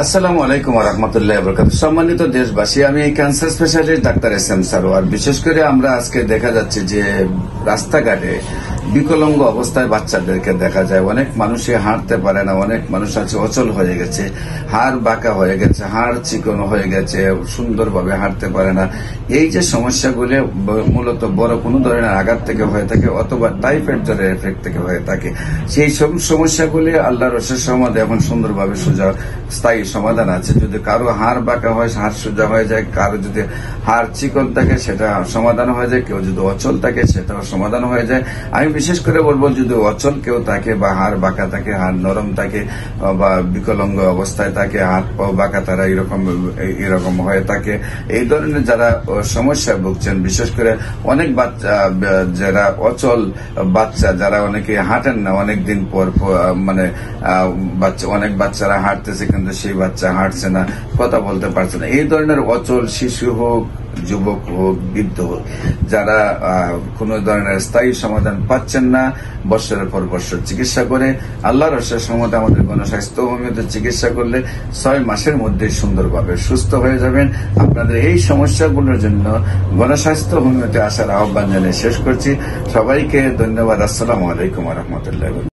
আসসালামু আলাইকুম ওয়া রাহমাতুল্লাহি ওয়া বারাকাতুহু। সম্মানিত দেশবাসী, আমি cancer specialist doctor SM. Sarwar. বিশেষ করে আমরা আজকে দেখা যাচ্ছে যে রাস্তাঘাটে বিকলাঙ্গ অবস্থায় বাচ্চাদেরকে দেখা যায়। অনেক মানুষই হাঁটতে পারে না, অনেক মানুষ আছে অচল হয়ে গেছে, হাড় বাঁকা হয়ে গেছে, হাড় চিকন হয়ে গেছে, সুন্দরভাবে হাঁটতে পারে না। এই যে সমস্যাগুলি মূলত বড় কোনো ধরনের আঘাত থেকে হয়ে থাকে অথবা টাইফয়েড জ্বরের এফেক্ট থেকে হয়ে থাকে। সেই সব সমস্যাগুলি আল্লাহর অশেষ রহমতে এখন সুন্দরভাবে স্থায়ী সমাধান আছে। যদি কারো হাড় বাঁকা হয়, হাড় সোজা হয়ে যায়, কারো যদি হাড় চিকন থাকে সেটা সমাধান হয়ে যায়, কেউ যদি অচল থাকে সেটাও সমাধান হয়ে যায়। আমি বিশেষ করে বলবো, যদি অচল কেউ থাকে বা হাড় বাঁকা থাকে, হাড় নরম থাকে বা বিকলাঙ্গ অবস্থায় থাকে, হাত পাও বাঁকা, তারা এরকম হয়ে থাকে, এই ধরনের যারা সমস্যা ভুগছেন, বিশেষ করে অনেক বাচ্চা যারা অচল বাচ্চা, যারা অনেকে হাঁটেন না, অনেকদিন পর মানে অনেক বাচ্চারা হাঁটতেছে কিন্তু সেই বাচ্চা হাঁটছে না, কথা বলতে পারছে না, এই ধরনের অচল শিশু হোক, যুবক হোক, বৃদ্ধ হোক, যারা কোন ধরনের স্থায়ী সমাধান পাচ্ছেন না, বৎসরের পর বৎসর চিকিৎসা করে আল্লাহর অশেষ রহমতে আমাদের গণস্বাস্থ্য হোমিওতে চিকিৎসা করলে 6 মাসের মধ্যে সুন্দরভাবে সুস্থ হয়ে যাবেন। আপনাদের এই সমস্যাগুলোর জন্য গণস্বাস্থ্য হোমিওতে আসার আহ্বান জানিয়ে শেষ করছি। সবাইকে ধন্যবাদ। আসসালামু আলাইকুম ওয়া রাহমাতুল্লাহি।